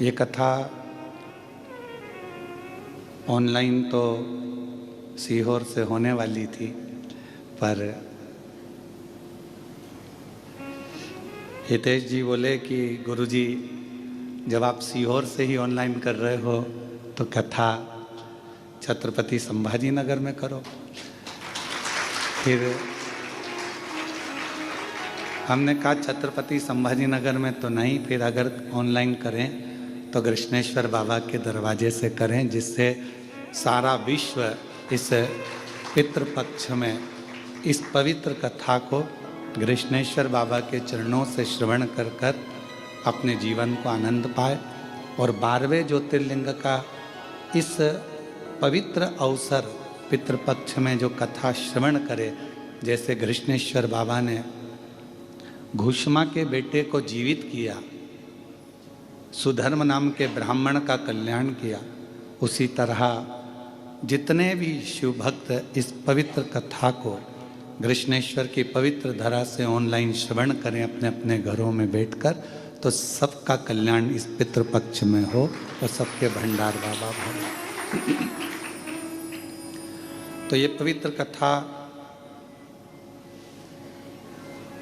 ये कथा ऑनलाइन तो सीहोर से होने वाली थी, पर हितेश जी बोले कि गुरुजी जब आप सीहोर से ही ऑनलाइन कर रहे हो तो कथा छत्रपति संभाजी नगर में करो। फिर हमने कहा छत्रपति संभाजी नगर में तो नहीं, फिर अगर ऑनलाइन करें तो कृष्णेश्वर बाबा के दरवाजे से करें, जिससे सारा विश्व इस पितृपक्ष में इस पवित्र कथा को कृष्णेश्वर बाबा के चरणों से श्रवण कर कर अपने जीवन को आनंद पाए और 12वें ज्योतिर्लिंग का इस पवित्र अवसर पितृपक्ष में जो कथा श्रवण करे। जैसे कृष्णेश्वर बाबा ने घुष्मा के बेटे को जीवित किया, सुधर्म नाम के ब्राह्मण का कल्याण किया, उसी तरह जितने भी शिव भक्त इस पवित्र कथा को कृष्णेश्वर की पवित्र धरा से ऑनलाइन श्रवण करें अपने अपने घरों में बैठकर, तो सबका कल्याण इस पितृपक्ष में हो और सबके भंडार बाबा भरे। तो ये पवित्र कथा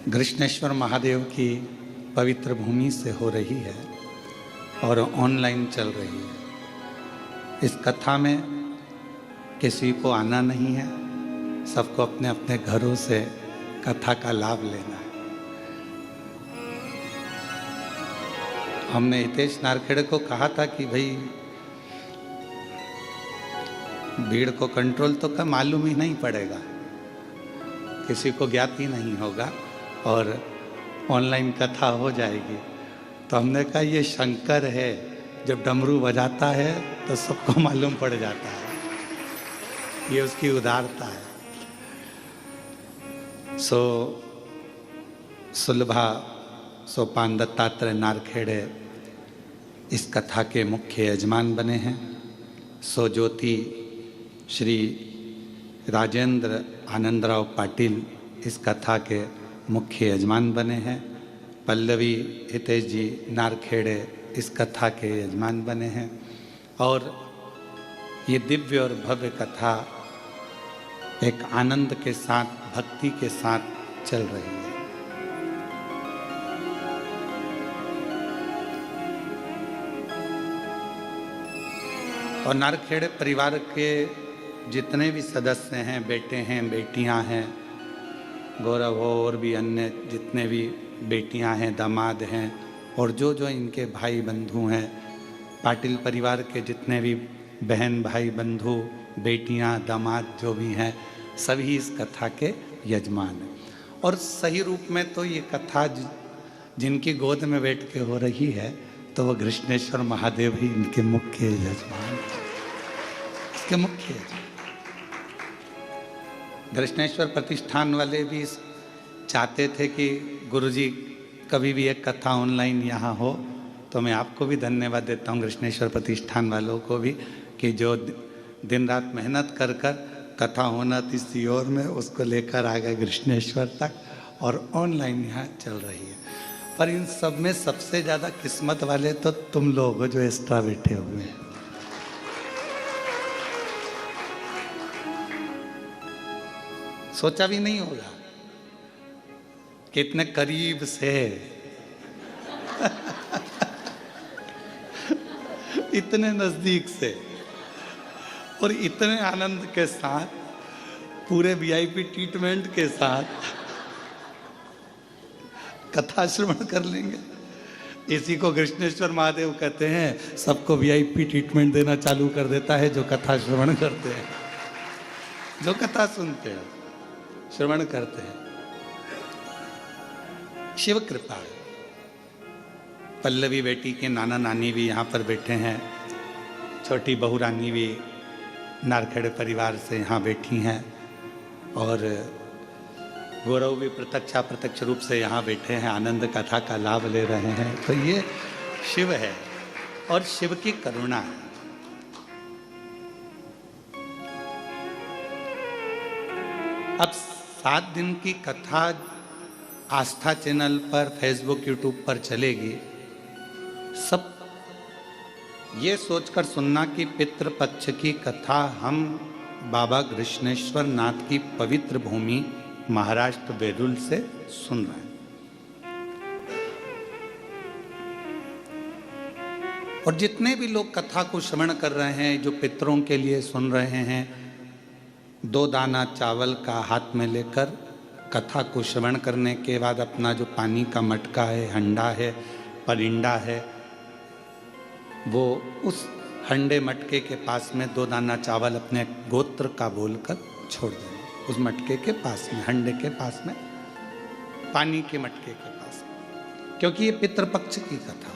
कृष्णेश्वर महादेव की पवित्र भूमि से हो रही है और ऑनलाइन चल रही है। इस कथा में किसी को आना नहीं है, सबको अपने अपने घरों से कथा का लाभ लेना है। हमने हितेश नारखेड़े को कहा था कि भाई भीड़ को कंट्रोल तो का मालूम ही नहीं पड़ेगा, किसी को ज्ञात ही नहीं होगा और ऑनलाइन कथा हो जाएगी। तो हमने कहा ये शंकर है, जब डमरू बजाता है तो सबको मालूम पड़ जाता है, ये उसकी उदारता है। सुलभा सोपान दत्तात्रेय नारखेड़े इस कथा के मुख्य यजमान बने हैं। ज्योति श्री राजेंद्र आनंदराव पाटिल इस कथा के मुख्य यजमान बने हैं। पल्लवी हितेश जी नारखेड़े इस कथा के यजमान बने हैं और ये दिव्य और भव्य कथा एक आनंद के साथ, भक्ति के साथ चल रही है। और नारखेड़े परिवार के जितने भी सदस्य हैं, बेटे हैं, बेटियां हैं, गौरव हो और भी अन्य जितने भी बेटियां हैं, दामाद हैं और जो जो इनके भाई बंधु हैं, पाटिल परिवार के जितने भी बहन भाई बंधु, बेटियां, दामाद जो भी हैं, सभी इस कथा के यजमान हैं। और सही रूप में तो ये कथा जिनकी गोद में बैठ के हो रही है तो वो कृष्णेश्वर महादेव ही इनके मुख्य यजमान, इसके मुख्य यजमान। कृष्णेश्वर प्रतिष्ठान वाले भी चाहते थे कि गुरुजी कभी भी एक कथा ऑनलाइन यहाँ हो, तो मैं आपको भी धन्यवाद देता हूँ, कृष्णेश्वर प्रतिष्ठान वालों को भी, कि जो दिन रात मेहनत कर कर कथा होना थी सीहोर में, उसको लेकर आ गए कृष्णेश्वर तक और ऑनलाइन यहाँ चल रही है। पर इन सब में सबसे ज़्यादा किस्मत वाले तो तुम लोग हो जो एक्स्ट्रा बैठे हुए हैं। सोचा भी नहीं होगा कि इतने करीब से इतने नजदीक से और इतने आनंद के साथ, पूरे वीआईपी ट्रीटमेंट के साथ कथा श्रवण कर लेंगे। इसी को कृष्णेश्वर महादेव कहते हैं, सबको वीआईपी ट्रीटमेंट देना चालू कर देता है जो कथा श्रवण करते हैं, जो कथा सुनते हैं, श्रवण करते हैं। शिव कृपा। पल्लवी बेटी के नाना नानी भी यहाँ पर बैठे हैं, छोटी बहू रानी भी नारखेड़े परिवार से यहाँ बैठी हैं और गौरव भी प्रत्यक्ष रूप से यहाँ बैठे हैं, आनंद कथा का लाभ ले रहे हैं। तो ये शिव है और शिव की करुणा है। अब 7 दिन की कथा आस्था चैनल पर, फेसबुक, यूट्यूब पर चलेगी। सब ये सोचकर सुनना कि पितृपक्ष की कथा हम बाबा कृष्णेश्वर नाथ की पवित्र भूमि महाराष्ट्र बेरुल से सुन रहे हैं। और जितने भी लोग कथा को श्रवण कर रहे हैं, जो पितरों के लिए सुन रहे हैं, 2 दाना चावल का हाथ में लेकर कथा को श्रवण करने के बाद अपना जो पानी का मटका है, हंडा है, परिंडा है, वो उस हंडे मटके के पास में 2 दाना चावल अपने गोत्र का बोलकर छोड़ देना। उस मटके के पास में, हंडे के पास में, पानी के मटके के पास में, क्योंकि ये पितृपक्ष की कथा।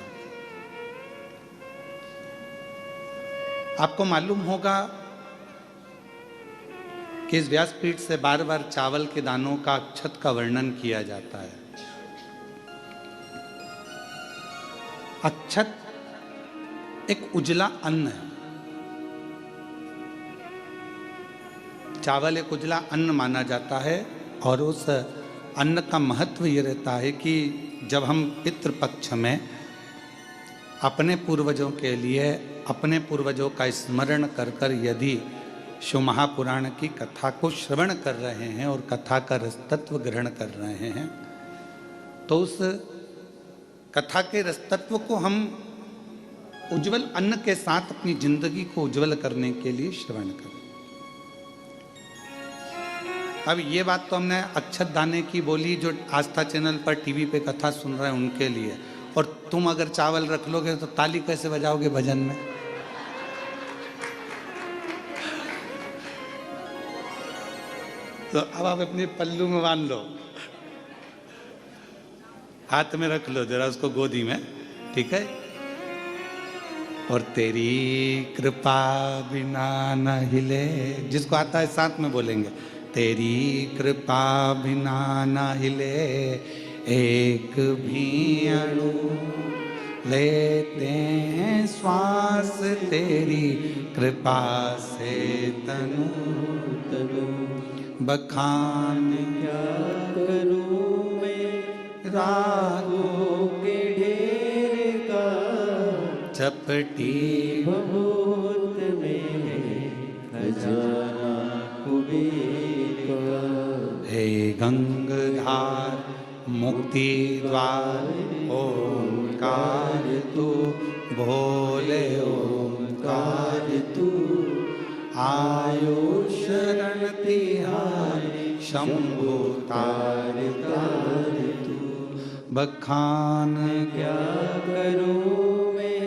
आपको मालूम होगा कि इस व्यासपीठ से बार बार चावल के दानों का, अक्षत का वर्णन किया जाता है। अक्षत एक उजला अन्न है। चावल एक उजला अन्न माना जाता है और उस अन्न का महत्व ये रहता है कि जब हम पितृपक्ष में अपने पूर्वजों के लिए, अपने पूर्वजों का स्मरण कर कर यदि शिव महापुराण की कथा को श्रवण कर रहे हैं और कथा का रसतत्व ग्रहण कर रहे हैं, तो उस कथा के रसतत्व को हम उज्जवल अन्न के साथ अपनी जिंदगी को उज्जवल करने के लिए श्रवण करें। अब ये बात तो हमने अक्षत दाने की बोली, जो आस्था चैनल पर टीवी पे कथा सुन रहे हैं उनके लिए। और तुम अगर चावल रख लोगे तो ताली कैसे बजाओगे भजन में? तो अब आप अपने पल्लू में बांध लो, हाथ में रख लो जरा उसको, गोदी में, ठीक है। और तेरी कृपा बिना न हिले, जिसको आता है साथ में बोलेंगे, तेरी कृपा बिना न हिले एक भी अणु, लेते हैं श्वास तेरी कृपा से तनु तनु, बखान क्या करूं मैं रागों के ढेर का, चपटी बहुत में खजाना कुबेर का। हे गंगाधार मुक्ति द्वार ओंकार तू, भोले ओंकार तू, आयो शरण तिहारी शंभु तार तार तू, बखान क्या करूं मैं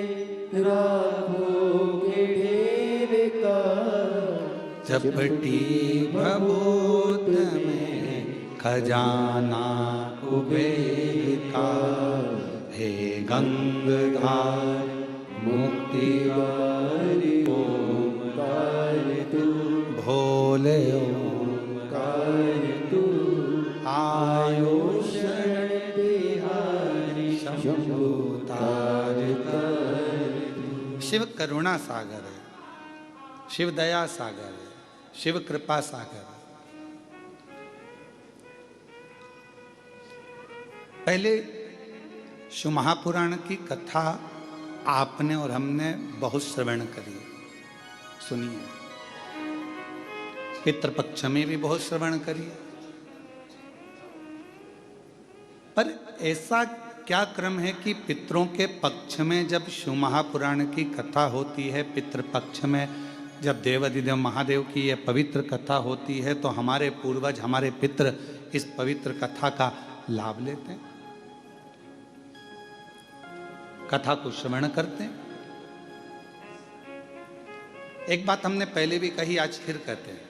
रागों के ढेर का, चपटी भभूत में खजाना कुबेर का। हे गंगाधार मुक्ति द्वार ओंकार तू, भोले ओंकार तू, आयो शरण तिहारी शंभु तार तार तू। शिव करुणा सागर है, शिव दया सागर है, शिव कृपा सागर है। पहले शिव महापुराण की कथा आपने और हमने बहुत श्रवण करी, सुनिए। पितृपक्ष में भी बहुत श्रवण करिए, पर ऐसा क्या क्रम है कि पितरों के पक्ष में जब शिव महापुराण की कथा होती है, पितृपक्ष में जब देवाधिदेव महादेव की यह पवित्र कथा होती है, तो हमारे पूर्वज, हमारे पितर इस पवित्र कथा का लाभ लेते हैं, कथा को श्रवण करते हैं। एक बात हमने पहले भी कही, आज फिर कहते हैं,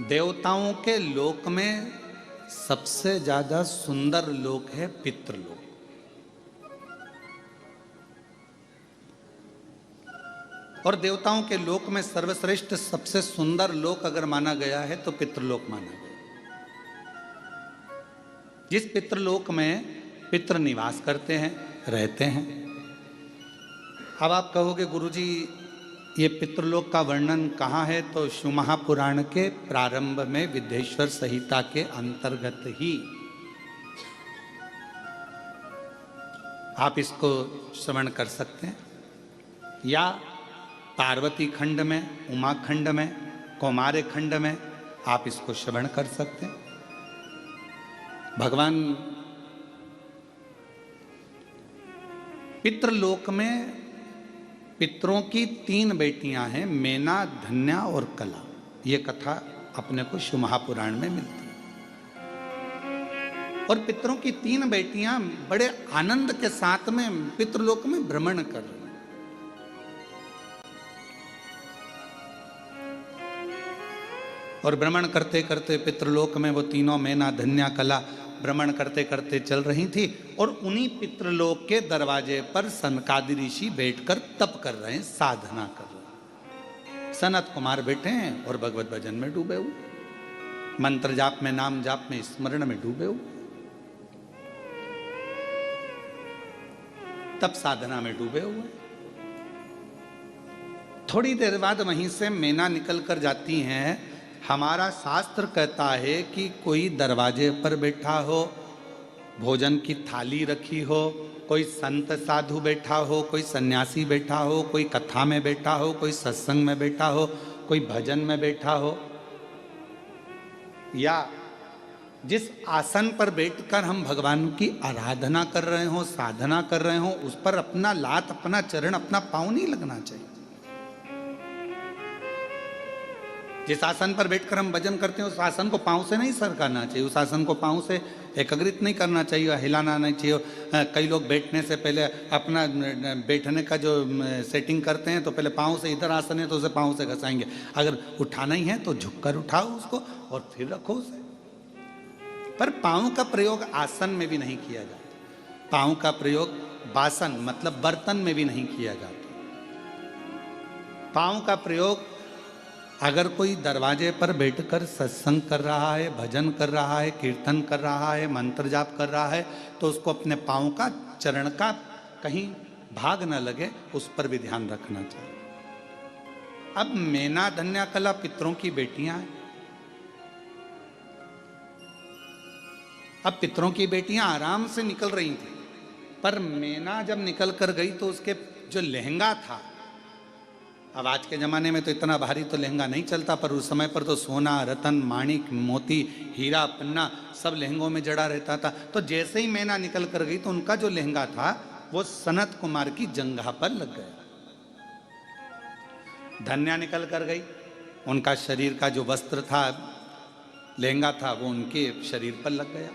देवताओं के लोक में सबसे ज्यादा सुंदर लोक है पितृलोक। और देवताओं के लोक में सर्वश्रेष्ठ सबसे सुंदर लोक अगर माना गया है तो पितृलोक माना गया। जिस पितृलोक में पितृ निवास करते हैं, रहते हैं। अब आप कहोगे गुरुजी ये पितृलोक का वर्णन कहाँ है? तो शिव महापुराण के प्रारंभ में विद्येश्वर संहिता के अंतर्गत ही आप इसको श्रवण कर सकते हैं, या पार्वती खंड में, उमा खंड में, कौमार्य खंड में आप इसको श्रवण कर सकते हैं। भगवान पितृलोक में पितरों की 3 बेटियां हैं, मेना, धन्या और कला। ये कथा अपने को शिव महापुराण में मिलती है। और पितरों की 3 बेटियां बड़े आनंद के साथ में पितृलोक में भ्रमण कर रही हैं। और भ्रमण करते करते पितृलोक में वो तीनों, मेना, धन्या, कला, भ्रमण करते करते चल रही थी। और उन्हीं पितृलोक के दरवाजे पर सनकादि ऋषि बैठकर तप कर रहे हैं, साधना कर रहे हैं। सनत कुमार बैठे हैं और भगवत भजन में डूबे हुए, मंत्र जाप में, नाम जाप में, स्मरण में डूबे हुए, तप साधना में डूबे हुए। थोड़ी देर बाद वहीं से मेना निकल कर जाती हैं। हमारा शास्त्र कहता है कि कोई दरवाजे पर बैठा हो, भोजन की थाली रखी हो, कोई संत साधु बैठा हो, कोई सन्यासी बैठा हो, कोई कथा में बैठा हो, कोई सत्संग में बैठा हो, कोई भजन में बैठा हो, या जिस आसन पर बैठकर हम भगवान की आराधना कर रहे हो, साधना कर रहे हो, उस पर अपना लात, अपना चरण, अपना पांव नहीं लगना चाहिए। जिस आसन पर बैठकर हम भजन करते हैं उस आसन को पांव से नहीं सरकाना चाहिए, उस आसन को पांव से एकाग्रित नहीं करना चाहिए, हिलाना नहीं चाहिए। कई लोग बैठने से पहले अपना बैठने का जो सेटिंग करते हैं तो पहले पांव से, इधर आसन है तो उसे पांव से घसाएंगे। अगर उठाना ही है तो झुककर उठाओ उसको और फिर रखो उसे। पर पांव का प्रयोग आसन में भी नहीं किया जाता, पांव का प्रयोग बासन मतलब बर्तन में भी नहीं किया जाता। पांव का प्रयोग अगर कोई दरवाजे पर बैठकर सत्संग कर रहा है, भजन कर रहा है, कीर्तन कर रहा है, मंत्र जाप कर रहा है, तो उसको अपने पांव का, चरण का कहीं भाग न लगे, उस पर भी ध्यान रखना चाहिए। अब मेना, धन्या, कला पितरों की बेटियां हैं। अब पितरों की बेटियां आराम से निकल रही थी, पर मेना जब निकल कर गई तो उसके जो लहंगा था, अब आज के ज़माने में तो इतना भारी तो लहंगा नहीं चलता, पर उस समय पर तो सोना, रतन, माणिक, मोती, हीरा, पन्ना सब लहंगों में जड़ा रहता था। तो जैसे ही मैना निकल कर गई तो उनका जो लहंगा था वो सनत कुमार की जंघा पर लग गया। धन्या निकल कर गई, उनका शरीर का जो वस्त्र था, लहंगा था, वो उनके शरीर पर लग गया।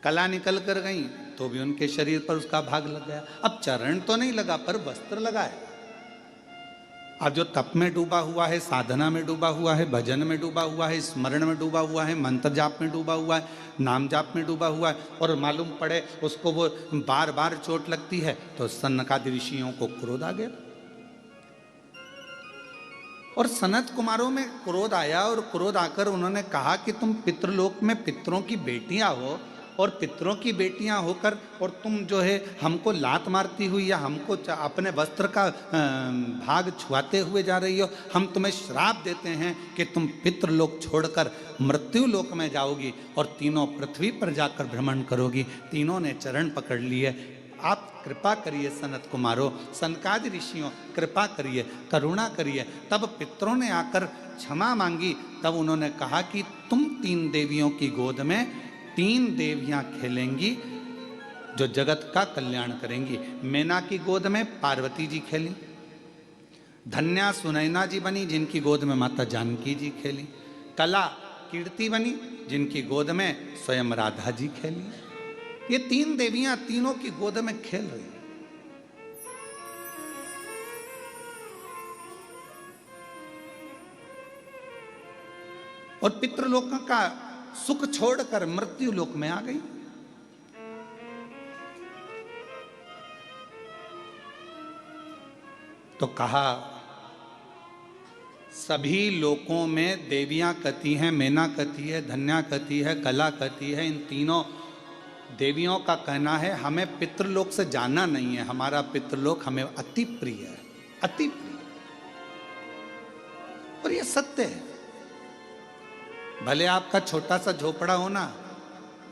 कला निकल कर गई तो भी उनके शरीर पर उसका भाग लग गया। अब चरण तो नहीं लगा पर वस्त्र लगा है। अब जो तप में डूबा हुआ है, साधना में डूबा हुआ है, भजन में डूबा हुआ है, स्मरण में डूबा हुआ है, मंत्र जाप में डूबा हुआ है, नाम जाप में डूबा हुआ है, और मालूम पड़े उसको वो बार बार चोट लगती है, तो सनकादि ऋषियों को क्रोध आ गया। और सनत कुमारों में क्रोध आया, और क्रोध आकर उन्होंने कहा कि तुम पितृलोक में पितरों की बेटियां हो, और पितरों की बेटियां होकर और तुम जो है हमको लात मारती हुई या हमको अपने वस्त्र का भाग छुआते हुए जा रही हो। हम तुम्हें श्राप देते हैं कि तुम पितृलोक छोड़कर मृत्यु लोक में जाओगी और तीनों पृथ्वी पर जाकर भ्रमण करोगी। तीनों ने चरण पकड़ लिए। आप कृपा करिए सनत कुमारों, सनकादि ऋषियों, कृपा करिए, करुणा करिए। तब पितरों ने आकर क्षमा मांगी। तब उन्होंने कहा कि तुम 3 देवियों की गोद में 3 देवियां खेलेंगी जो जगत का कल्याण करेंगी। मेना की गोद में पार्वती जी खेली, धन्या सुनैना जी बनी जिनकी गोद में माता जानकी जी खेली, कला कीर्ति बनी जिनकी गोद में स्वयं राधा जी खेली। ये 3 देवियां तीनों की गोद में खेल रही। और पितृलोक का सुख छोड़कर मृत्यु लोक में आ गई। तो कहा सभी लोकों में देवियां कती हैं, मेना कती है, धन्या कती है, कला कती है। इन तीनों देवियों का कहना है हमें पितृलोक से जाना नहीं है, हमारा पितृलोक हमें अति प्रिय है, अति प्रिय। और ये सत्य है। भले आपका छोटा सा झोपड़ा हो ना,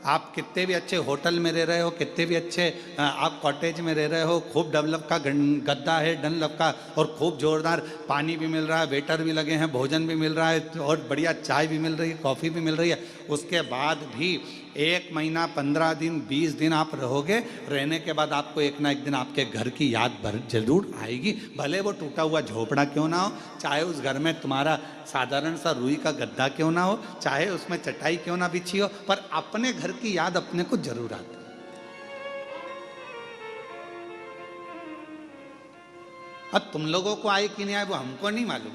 आप कितने भी अच्छे होटल में रह रहे हो, कितने भी अच्छे आप कॉटेज में रह रहे हो, खूब डेवलप का गद्दा है डनलप का, और खूब जोरदार पानी भी मिल रहा है, वेटर भी लगे हैं, भोजन भी मिल रहा है, और बढ़िया चाय भी मिल रही है, कॉफ़ी भी मिल रही है, उसके बाद भी 1 महीना 15 दिन 20 दिन आप रहोगे, रहने के बाद आपको एक ना एक दिन आपके घर की याद जरूर आएगी। भले वो टूटा हुआ झोपड़ा क्यों ना हो, चाहे उस घर में तुम्हारा साधारण सा रुई का गद्दा क्यों ना हो, चाहे उसमें चटाई क्यों ना बिछी हो, पर अपने घर की याद अपने को जरूर आती है। अब तुम लोगों को आए कि नहीं आए वो हमको नहीं मालूम,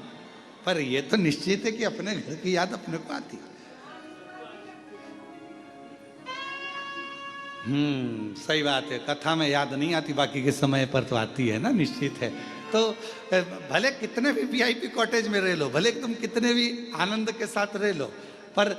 पर ये तो निश्चित है कि अपने घर की याद अपने को आती है। सही बात है, कथा में याद नहीं आती, बाकी के समय पर तो आती है ना, निश्चित है। तो भले कितने भी वीआईपी कॉटेज में रह लो, भले तुम कितने भी आनंद के साथ रह लो, पर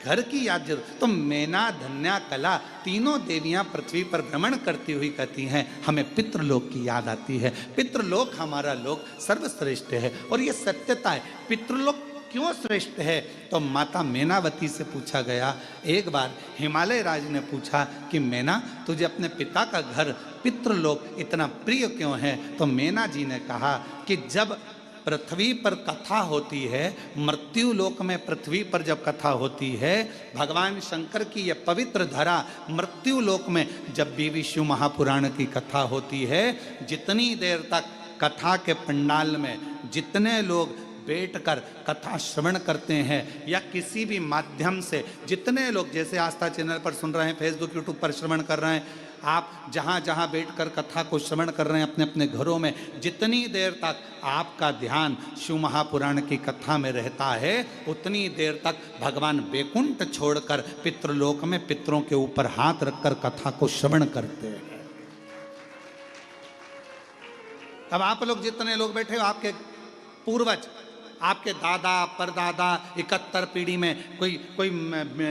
घर की याद जरूर। तो मैना, धन्या, कला तीनों देवियां पृथ्वी पर भ्रमण करती हुई कहती हैं हमें पितृलोक की याद आती है। पितृलोक हमारा लोक सर्वश्रेष्ठ है, और ये सत्यता है। पितृलोक क्यों श्रेष्ठ है? तो माता मैनावती से पूछा गया। एक बार हिमालय राज ने पूछा कि मैना, तुझे अपने पिता का घर पितृलोक इतना प्रिय क्यों है? तो मैना जी ने कहा कि जब पृथ्वी पर कथा होती है, मृत्यु लोक में पृथ्वी पर जब कथा होती है, भगवान शंकर की यह पवित्र धरा मृत्यु लोक में जब भी विष्णु महापुराण की कथा होती है, जितनी देर तक कथा के पंडाल में जितने लोग बैठकर कथा श्रवण करते हैं, या किसी भी माध्यम से जितने लोग, जैसे आस्था चैनल पर सुन रहे हैं, फेसबुक यूट्यूब पर श्रवण कर रहे हैं, आप जहाँ जहाँ बैठकर कथा को श्रवण कर रहे हैं अपने अपने घरों में, जितनी देर तक आपका ध्यान शिव महापुराण की कथा में रहता है, उतनी देर तक भगवान बैकुंठ छोड़कर पितृलोक में पितरों के ऊपर हाथ रखकर कथा को श्रवण करते हैं। अब आप लोग जितने लोग बैठे हो, आपके पूर्वज, आपके दादा परदादा 71 पीढ़ी में, कोई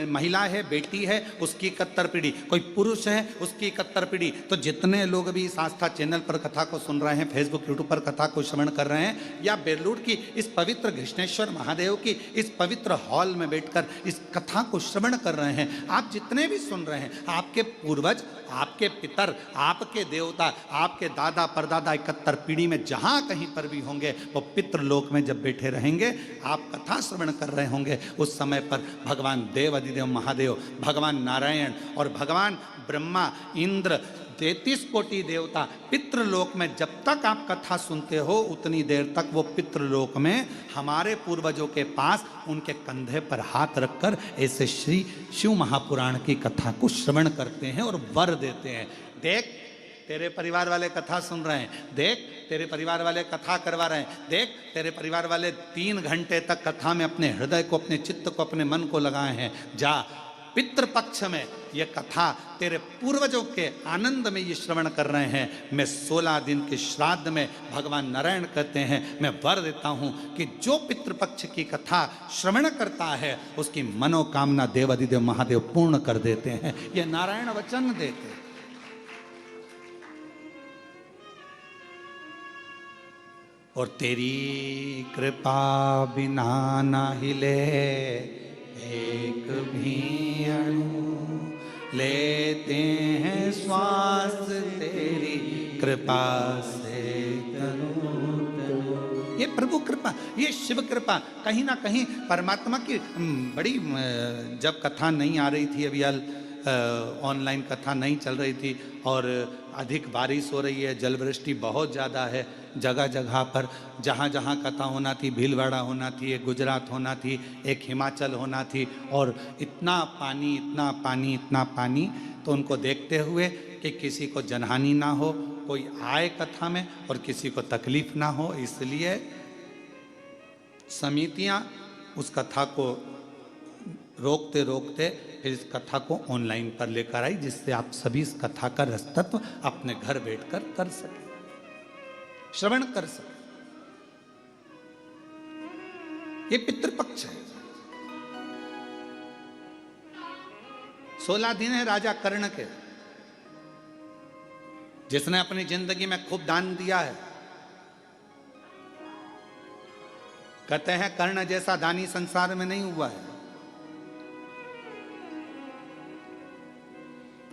महिला है, बेटी है, उसकी 71 पीढ़ी, कोई पुरुष है, उसकी 71 पीढ़ी। तो जितने लोग भी इस आस्था चैनल पर कथा को सुन रहे हैं, फेसबुक यूट्यूब पर कथा को श्रवण कर रहे हैं, या बेलूर की इस पवित्र घृष्णेश्वर महादेव की इस पवित्र हॉल में बैठकर इस कथा को श्रवण कर रहे हैं, आप जितने भी सुन रहे हैं, आपके पूर्वज, आपके पितर, आपके देवता, आपके दादा परदादा 71 पीढ़ी में जहाँ कहीं पर भी होंगे, वो पितृलोक में जब बैठे रहेंगे, आप कथा श्रवण कर रहे होंगे, उस समय पर भगवान देव अधिदेव महादेव, भगवान नारायण और भगवान ब्रह्मा, इंद्र, 33 कोटि देवता पितृलोक में जब तक आप कथा सुनते हो, उतनी देर तक वो पितृलोक में हमारे पूर्वजों के पास उनके कंधे पर हाथ रखकर ऐसे श्री शिव महापुराण की कथा को श्रवण करते हैं और वर देते हैं। देख, तेरे परिवार वाले कथा सुन रहे हैं, देख तेरे परिवार वाले कथा करवा रहे हैं, देख तेरे परिवार वाले 3 घंटे तक कथा में अपने हृदय को, अपने चित्त को, अपने मन को लगाए हैं। जा, पितृपक्ष में ये कथा तेरे पूर्वजों के आनंद में ये श्रवण कर रहे हैं। मैं 16 दिन के श्राद्ध में भगवान नारायण कहते हैं, मैं वर देता हूं कि जो पितृपक्ष की कथा श्रवण करता है, उसकी मनोकामना देव अधिदेव महादेव पूर्ण कर देते हैं। ये नारायण वचन देते हैं। और तेरी कृपा बिना ना हिले एक भी अणु, लेते हैं श्वास तेरी कृपा से तनु। ये प्रभु कृपा, ये शिव कृपा, कहीं ना कहीं परमात्मा की बड़ी, जब कथा नहीं आ रही थी, अभी ऑनलाइन कथा नहीं चल रही थी, और अधिक बारिश हो रही है, जल वृष्टि बहुत ज़्यादा है जगह जगह पर, जहाँ जहाँ कथा होना थी, भीलवाड़ा होना थी, एक गुजरात होना थी, एक हिमाचल होना थी, और इतना पानी, इतना पानी, इतना पानी। तो उनको देखते हुए कि किसी को जनहानि ना हो, कोई आए कथा में और किसी को तकलीफ ना हो, इसलिए समितियाँ उस कथा को रोकते रोकते फिर इस कथा को ऑनलाइन पर लेकर आई, जिससे आप सभी इस कथा का रसतत्व अपने घर बैठकर कर सके, श्रवण कर सके। ये पितृपक्ष है। 16 दिन है राजा कर्ण के, जिसने अपनी जिंदगी में खूब दान दिया है। कहते हैं कर्ण जैसा दानी संसार में नहीं हुआ है।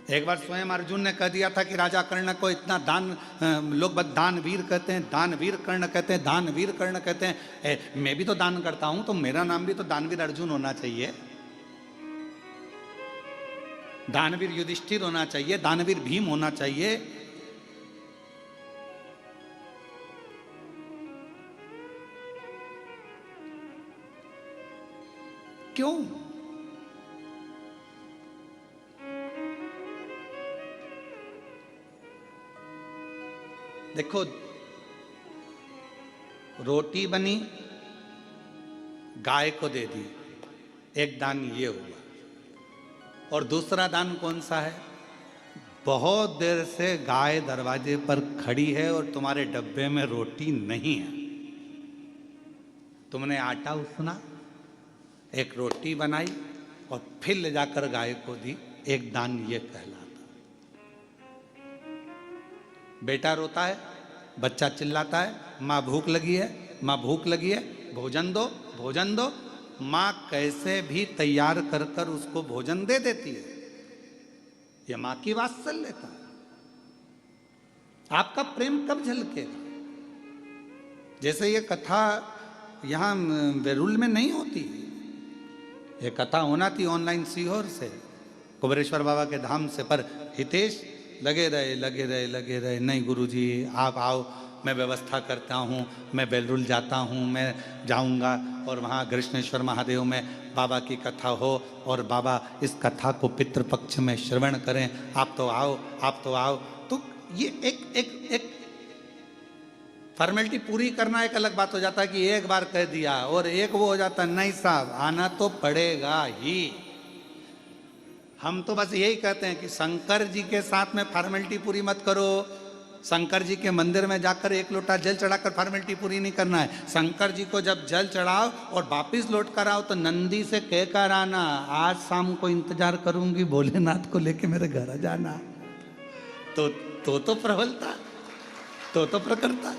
एक बार स्वयं अर्जुन ने कह दिया था कि राजा कर्ण को इतना दान, लोग बस दानवीर कहते हैं, दानवीर कर्ण कहते हैं, दानवीर कर्ण कहते हैं। मैं भी तो दान करता हूं, तो मेरा नाम भी तो दानवीर अर्जुन होना चाहिए, दानवीर युधिष्ठिर होना चाहिए, दानवीर भीम होना चाहिए। क्यों? देखो, रोटी बनी, गाय को दे दी, एक दान ये हुआ। और दूसरा दान कौन सा है? बहुत देर से गाय दरवाजे पर खड़ी है और तुम्हारे डब्बे में रोटी नहीं है, तुमने आटा उसना, एक रोटी बनाई और फिर ले जाकर गाय को दी, एक दान ये कहलाता। बेटा रोता है, बच्चा चिल्लाता है, माँ भूख लगी है, माँ भूख लगी है, भोजन दो, भोजन दो। माँ कैसे भी तैयार कर कर उसको भोजन दे देती है। यह माँ की वात्सल्यता। आपका प्रेम कब झलकेगा? जैसे ये कथा यहाँ वेरुल में नहीं होती, ये कथा होना थी ऑनलाइन सीहोर से, कुबेरेश्वर बाबा के धाम से, पर हितेश लगे रहे, नहीं गुरुजी आप आओ, मैं व्यवस्था करता हूँ, मैं बेलरुल जाता हूँ, मैं जाऊँगा और वहाँ कृष्णेश्वर महादेव में बाबा की कथा हो और बाबा इस कथा को पितृपक्ष में श्रवण करें, आप तो आओ, आप तो आओ। तो ये एक फॉर्मेलिटी पूरी करना एक अलग बात हो जाता है कि एक बार कह दिया, और एक वो हो जाता है नहीं साहब आना तो पड़ेगा ही। हम तो बस यही कहते हैं कि शंकर जी के साथ में फॉर्मेलिटी पूरी मत करो। शंकर जी के मंदिर में जाकर एक लोटा जल चढ़ाकर फॉर्मेलिटी पूरी नहीं करना है। शंकर जी को जब जल चढ़ाओ और वापिस लौट कर आओ तो नंदी से कहकर आना, आज शाम को इंतजार करूंगी, भोलेनाथ को लेके मेरे घर जाना। तो प्रबलता, तो प्रकरता।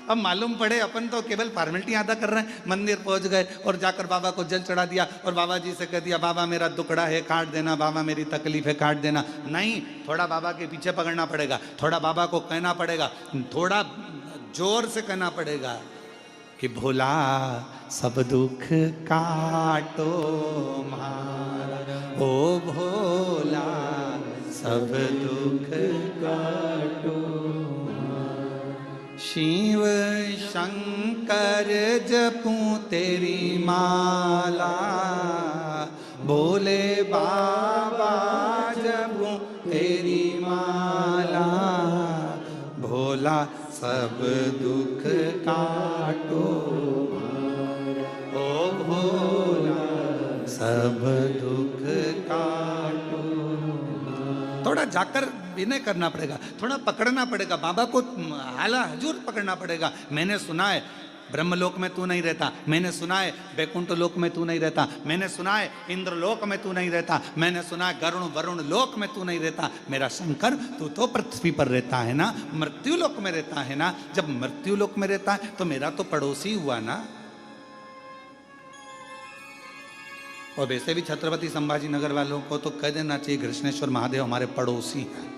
अब मालूम पड़े अपन तो केवल फॉर्मेलिटी अदा कर रहे हैं, मंदिर पहुंच गए और जाकर बाबा को जल चढ़ा दिया और बाबा जी से कह दिया बाबा मेरा दुखड़ा है काट देना, बाबा मेरी तकलीफ है काट देना। नहीं, थोड़ा बाबा के पीछे पकड़ना पड़ेगा, थोड़ा बाबा को कहना पड़ेगा, थोड़ा जोर से कहना पड़ेगा कि भोला सब दुख काटो मारा, ओ भोला सब दुख काटो, शिव शंकर जपूं तेरी माला, भोले बाबा जपूं तेरी माला, भोला सब दुख काटो, ओ भोला सब दुख काटो। थोड़ा जाकर विनय करना पड़ेगा, थोड़ा पकड़ना पड़ेगा बाबा को, हाला हजूर पकड़ना पड़ेगा। मैंने सुना है ब्रह्मलोक में तू नहीं रहता, मैंने सुना है वैकुंठ लोक में तू नहीं रहता, मैंने सुना है इंद्रलोक में तू नहीं रहता, मैंने सुना है गरुण वरुण लोक में तू नहीं रहता। मेरा शंकर तू तो पृथ्वी पर रहता है ना, मृत्यु लोक में रहता है ना। जब मृत्यु लोक में रहता है तो मेरा तो पड़ोसी हुआ ना। और वैसे भी छत्रपति संभाजी नगर वालों को तो कह देना चाहिए कृष्णेश्वर महादेव हमारे पड़ोसी हैं,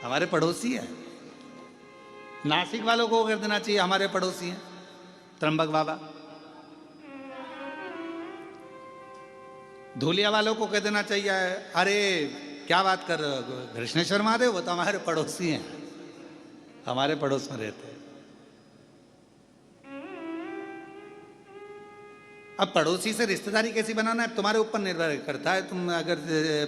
हमारे पड़ोसी है। नासिक वालों को कह देना चाहिए हमारे पड़ोसी हैं त्र्यंबक बाबा। धूलिया वालों को कह देना चाहिए अरे क्या बात कर रहे हो कृष्णेश्वर महादेव, वो तो हमारे पड़ोसी हैं, हमारे पड़ोस में रहते हैं। अब पड़ोसी से रिश्तेदारी कैसी बनाना है तुम्हारे ऊपर निर्भर करता है। तुम अगर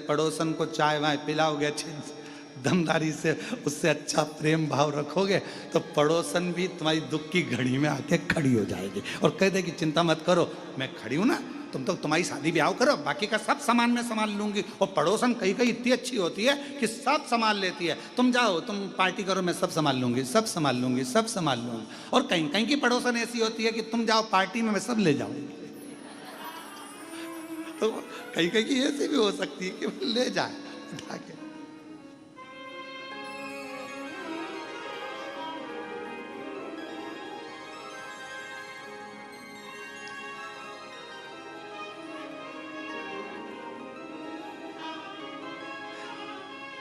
पड़ोसन को चाय वाय पिलाओगे अच्छे दमदारी से, उससे अच्छा प्रेम भाव रखोगे तो पड़ोसन भी तुम्हारी दुख की घड़ी में आके खड़ी हो जाएगी और कह देगी चिंता मत करो मैं खड़ी हूं ना, तुम तो तुम्हारी शादी ब्याह करो, बाकी का सब सामान मैं संभाल लूंगी। और पड़ोसन कहीं कहीं इतनी अच्छी होती है कि सब संभाल लेती है, तुम जाओ तुम पार्टी करो मैं सब संभाल लूंगी, सब संभाल लूंगी, सब संभाल लूंगी। और कहीं कहीं की पड़ोसन ऐसी होती है कि तुम जाओ पार्टी में मैं सब ले जाऊंगी। तो कहीं कहीं की ऐसी भी हो सकती है कि ले जाए उठा के।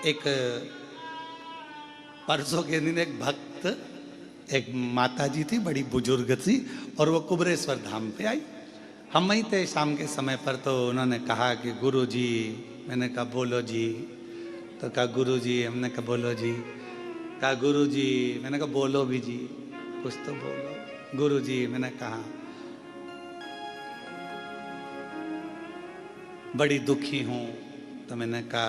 एक परसों के दिन एक भक्त, एक माता जी थी बड़ी बुजुर्ग थी, और वो कुबरेश्वर धाम पे आई। हम वहीं थे शाम के समय पर, तो उन्होंने कहा कि गुरु जी। मैंने कहा बोलो जी। तो कहा गुरु जी। हमने कहा बोलो जी। कहा गुरु जी। मैंने कहा बोलो भी जी, कुछ तो बोलो। गुरु जी। मैंने कहा बड़ी दुखी हूँ। तो मैंने कहा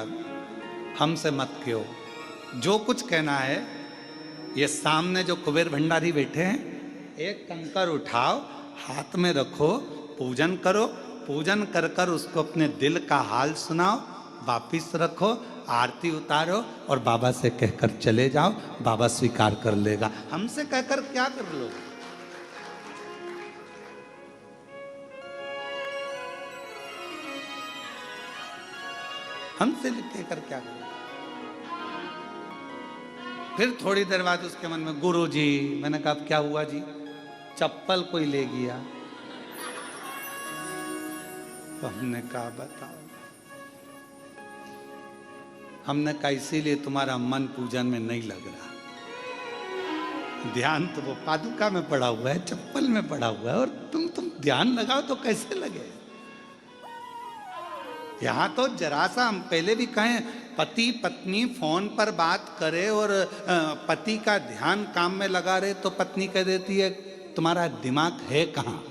हमसे मत कहो, जो कुछ कहना है, ये सामने जो कुबेर भंडारी बैठे हैं, एक कंकर उठाओ, हाथ में रखो, पूजन करो, पूजन कर कर उसको अपने दिल का हाल सुनाओ, वापिस रखो, आरती उतारो और बाबा से कहकर चले जाओ, बाबा स्वीकार कर लेगा। हमसे कहकर क्या कर लो? हमसे कहकर क्या करो? फिर थोड़ी देर बाद उसके मन में गुरु जी। मैंने कहा क्या हुआ जी? चप्पल कोई ले गया। तो हमने कहा बताओ। हमने कहा इसीलिए तुम्हारा मन पूजन में नहीं लग रहा। ध्यान तो वो पादुका में पड़ा हुआ है, चप्पल में पड़ा हुआ है, और तुम ध्यान लगाओ तो कैसे लगे? यहां तो जरा सा, हम पहले भी कहें, पति पत्नी फोन पर बात करे और पति का ध्यान काम में लगा रहे, तो पत्नी कह देती है तुम्हारा दिमाग है कहाँ,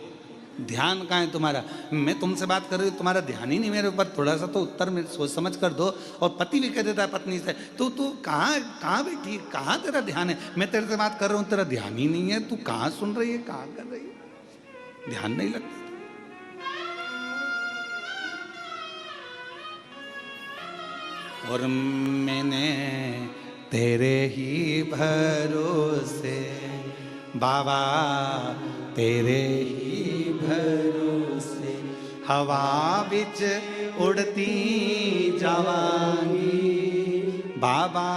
ध्यान कहाँ है तुम्हारा? मैं तुमसे बात कर रही हूँ, तुम्हारा ध्यान ही नहीं मेरे ऊपर, थोड़ा सा तो उत्तर में सोच समझ कर दो। और पति भी कह देता है पत्नी से, तू कहाँ बैठी, कहाँ तेरा ध्यान है? मैं तेरे से बात कर रहा हूँ, तेरा ध्यान ही नहीं है, तू कहाँ सुन रही है, कहाँ कर रही है, ध्यान नहीं लगता। और मैंने तेरे ही भरोसे बाबा, तेरे ही भरोसे हवा बिच उड़ती जावांगी, बाबा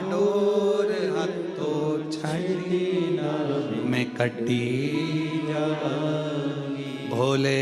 डोर हथो छड़ी ना मैं कटी जावांगी। भोले